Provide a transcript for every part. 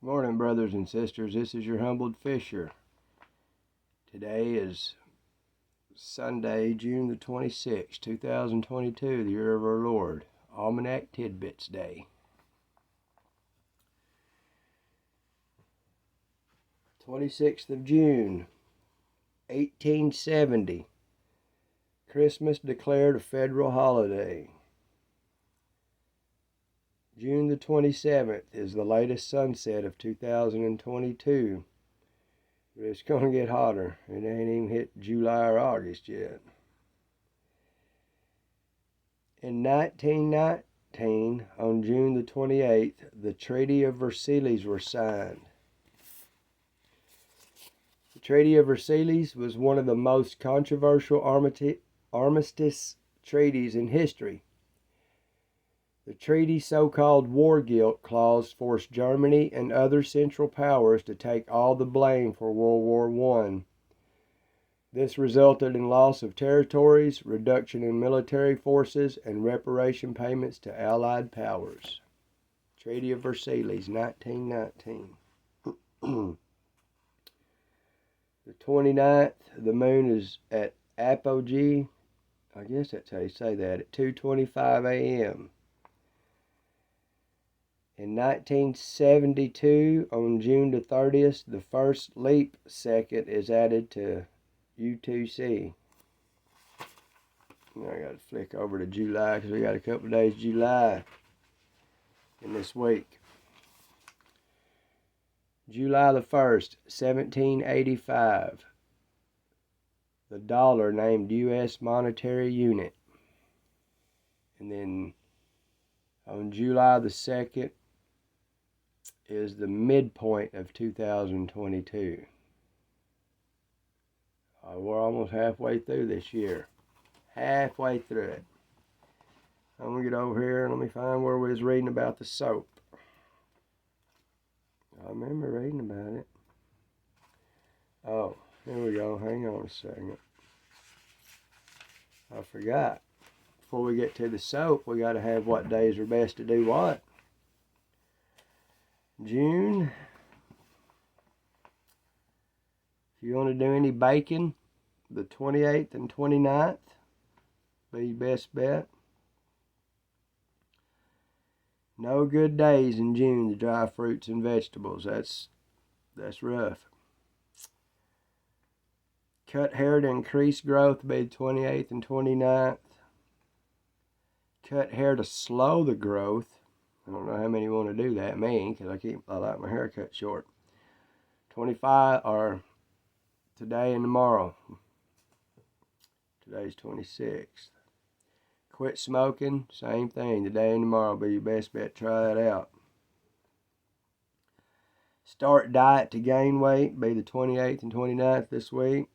Morning, brothers and sisters. This is your humbled fisher. Today is Sunday, June the 26th, 2022, the year of our Lord. Almanac Tidbits Day. 26th of June, 1870. Christmas declared a federal holiday. June the 27th is the latest sunset of 2022. But it's going to get hotter. It ain't even hit July or August yet. In 1919, on June the 28th, the Treaty of Versailles was signed. The Treaty of Versailles was one of the most controversial armistice treaties in history. The treaty's so-called war guilt clause forced Germany and other Central Powers to take all the blame for World War I. This resulted in loss of territories, reduction in military forces, and reparation payments to Allied powers. Treaty of Versailles, 1919. The 29th, the moon is at apogee. I guess that's how you say that, at 2:25 a.m. In 1972, on June the 30th, the first leap second is added to U2C. Now I got to flick over to July because we got a couple of days July in this week. July the 1st, 1785. The dollar named U.S. monetary unit. And then on July the 2nd, is the midpoint of 2022. We're almost halfway through this year. Halfway through it. I'm going to get over here and let me find where we was reading about the soap. I remember reading about it. Oh, here we go. Hang on a second. I forgot. Before we get to the soap, we got to have what days are best to do what. June. If you want to do any baking, the 28th and 29th be your best bet. No good days in June to dry fruits and vegetables. That's rough. Cut hair to increase growth be the 28th and 29th. Cut hair to slow the growth. I don't know how many want to do that. Me, because I like my hair cut short. 25 are today and tomorrow. Today's 26th. Quit smoking, same thing. Today and tomorrow be your best bet. Try that out. Start diet to gain weight be the 28th and 29th this week.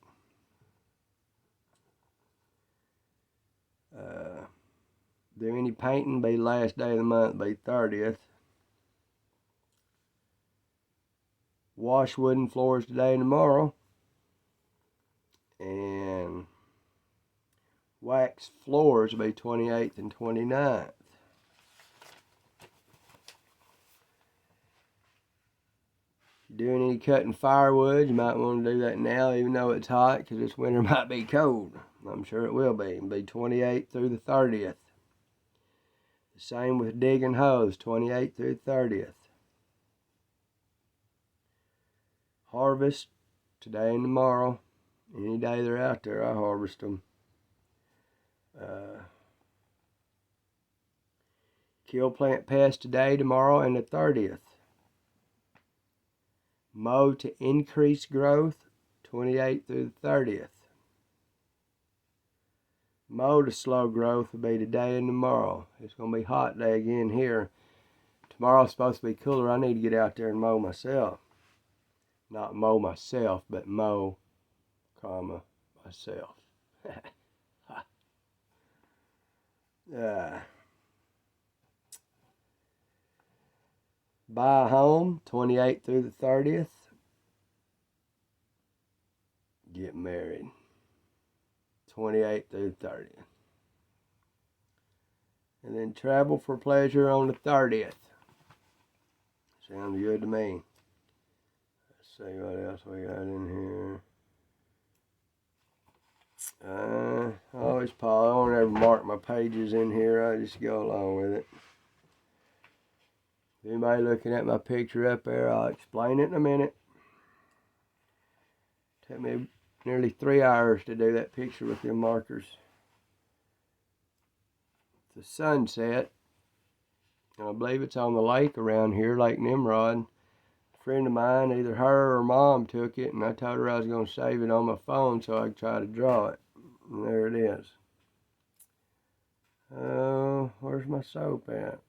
Do any painting be last day of the month be 30th. Wash wooden floors today and tomorrow. And wax floors will be 28th and 29th. Doing any cutting firewood, you might want to do that now, even though it's hot, because this winter might be cold. I'm sure it will be. It'll be 28th through the 30th. The same with digging holes, 28th through the 30th. Harvest today and tomorrow. Any day they're out there, I harvest them. Kill plant pests today, tomorrow, and the 30th. Mow to increase growth, 28th through the 30th. Mow to slow growth will be today and tomorrow. It's going to be hot day again here. Tomorrow's supposed to be cooler. I need to get out there and mow myself. Not mow myself, but mow, myself. Buy a home, 28th through the 30th. Get married, 28th through the 30th. And then travel for pleasure on the 30th. Sounds good to me. see what else we got in here. I always I don't ever mark my pages in here. I just go along with it. Anybody looking at my picture up there, I'll explain it in a minute. Took me nearly 3 hours to do that picture with them markers. It's a sunset. I believe it's on the lake around here, Lake Nimrod. A friend of mine, either her or mom, took it, and I told her I was going to save it on my phone so I could try to draw it. And there it is. Oh, where's my soap at?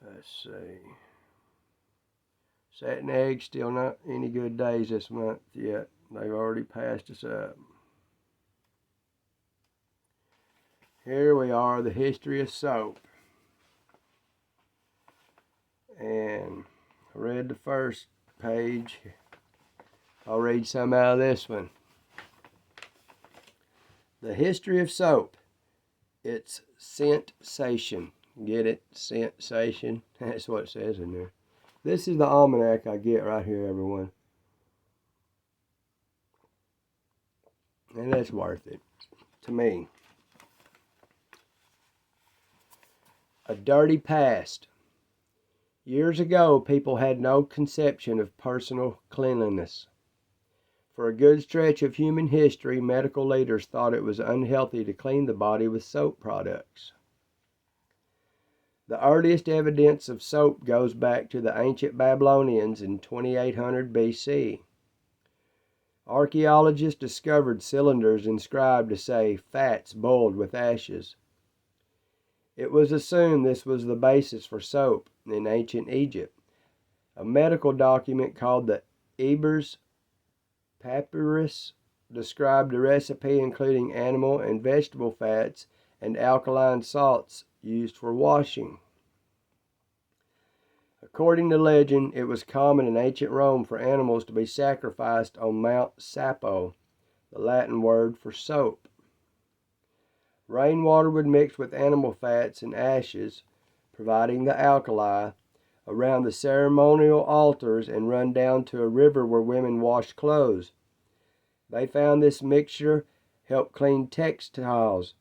Let's see. Satin eggs, still not any good days this month yet. They've already passed us up. Here we are, the history of soap. And I read the first page. I'll read some out of this one. The history of soap. Its sensation. Get it? Sensation. That's what it says in there. This is the almanac I get right here, everyone. And that's worth it to me. A dirty past. Years ago, people had no conception of personal cleanliness. For a good stretch of human history, medical leaders thought it was unhealthy to clean the body with soap products. The earliest evidence of soap goes back to the ancient Babylonians in 2800 BC. Archaeologists discovered cylinders inscribed to say fats boiled with ashes. It was assumed this was the basis for soap in ancient Egypt. A medical document called the Ebers Papyrus described a recipe including animal and vegetable fats and alkaline salts used for washing. According to legend, it was common in ancient Rome for animals to be sacrificed on Mount Sapo, the Latin word for soap. Rainwater would mix with animal fats and ashes, providing the alkali, around the ceremonial altars and run down to a river where women washed clothes. They found this mixture helped clean textiles,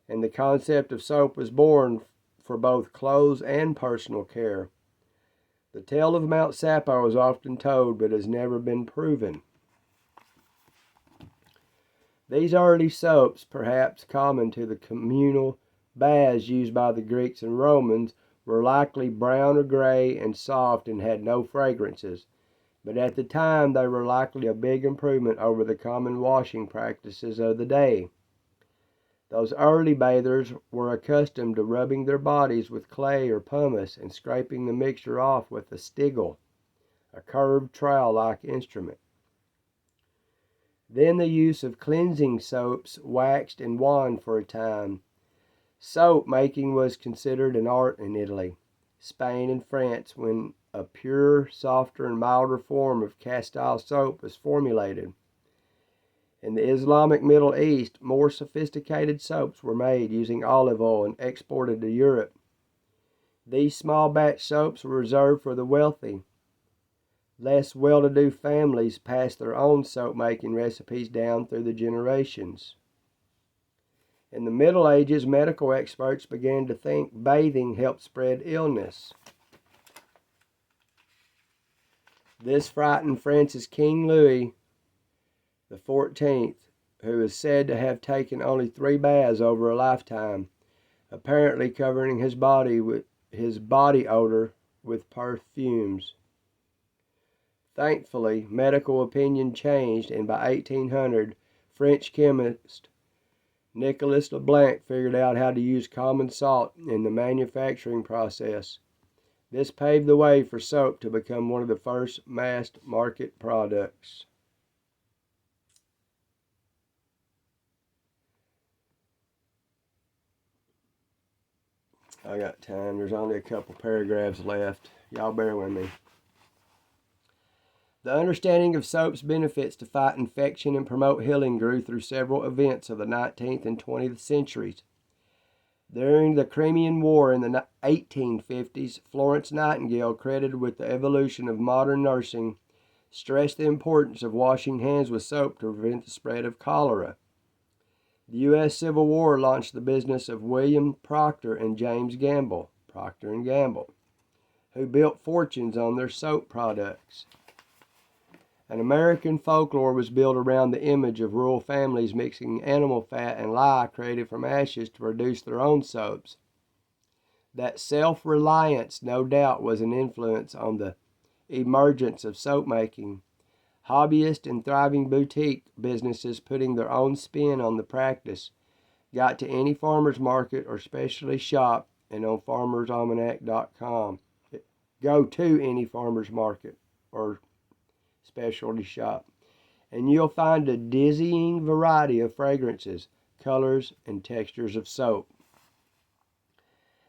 and the concept of soap was born for both clothes and personal care. The tale of Mount Sapo is often told but has never been proven. These early soaps, perhaps common to the communal baths used by the Greeks and Romans, were likely brown or gray and soft and had no fragrances, but at the time they were likely a big improvement over the common washing practices of the day. Those early bathers were accustomed to rubbing their bodies with clay or pumice and scraping the mixture off with a stigel, a curved trowel-like instrument. Then the use of cleansing soaps waxed and waned for a time. Soap making was considered an art in Italy, Spain, and France when a purer, softer, and milder form of castile soap was formulated. In the Islamic Middle East, more sophisticated soaps were made using olive oil and exported to Europe. These small batch soaps were reserved for the wealthy. Less well-to-do families passed their own soap-making recipes down through the generations. In the Middle Ages, medical experts began to think bathing helped spread illness. This frightened Francis King Louis XIV, who is said to have taken only 3 baths over a lifetime, apparently covering his body odor with perfumes. Thankfully, medical opinion changed, and by 1800, French chemist Nicolas Leblanc figured out how to use common salt in the manufacturing process. This paved the way for soap to become one of the first mass-market products. I got time. There's only a couple paragraphs left. Y'all bear with me. The understanding of soap's benefits to fight infection and promote healing grew through several events of the 19th and 20th centuries. During the Crimean War in the 1850s, Florence Nightingale, credited with the evolution of modern nursing, stressed the importance of washing hands with soap to prevent the spread of cholera. The U.S. Civil War launched the business of William Procter and James Gamble, Procter and Gamble, who built fortunes on their soap products. An American folklore was built around the image of rural families mixing animal fat and lye created from ashes to produce their own soaps. That self-reliance, no doubt, was an influence on the emergence of soap making. Hobbyist and thriving boutique businesses putting their own spin on the practice got to any farmer's market or specialty shop, and on farmersalmanac.com. Go to any farmer's market or specialty shop, and you'll find a dizzying variety of fragrances, colors, and textures of soap.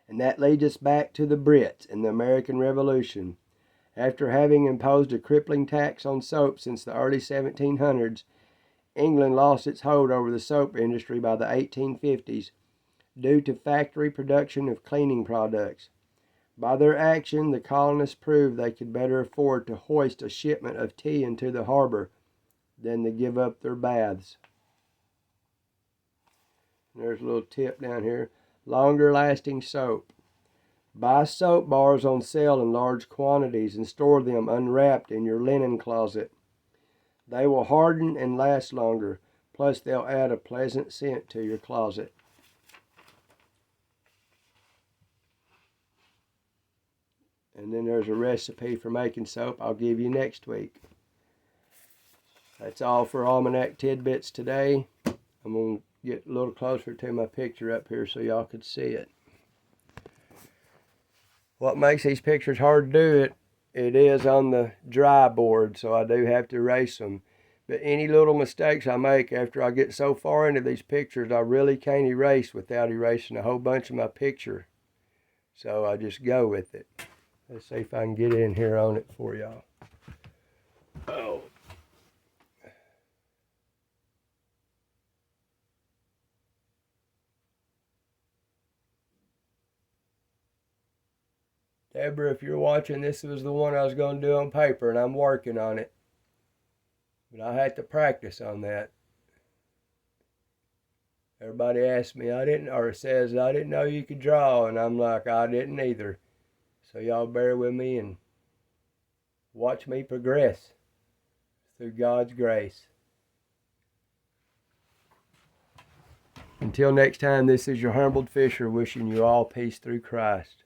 And that leads us back to the Brits and the American Revolution. After having imposed a crippling tax on soap since the early 1700s, England lost its hold over the soap industry by the 1850s due to factory production of cleaning products. By their action, the colonists proved they could better afford to hoist a shipment of tea into the harbor than to give up their baths. There's a little tip down here. Longer lasting soap. Buy soap bars on sale in large quantities and store them unwrapped in your linen closet. They will harden and last longer, plus they'll add a pleasant scent to your closet. And then there's a recipe for making soap I'll give you next week. That's all for Almanac Tidbits today. I'm going to get a little closer to my picture up here so y'all could see it. What makes these pictures hard to do it is on the dry board, so I do have to erase them. But any little mistakes I make after I get so far into these pictures, I really can't erase without erasing a whole bunch of my picture. So I just go with it. Let's see if I can get in here on it for y'all. Oh. Deborah, if you're watching, this was the one I was going to do on paper, and I'm working on it. But I had to practice on that. Everybody asks me, says, I didn't know you could draw, and I'm like, I didn't either. So y'all bear with me and watch me progress through God's grace. Until next time, this is your humbled fisher wishing you all peace through Christ.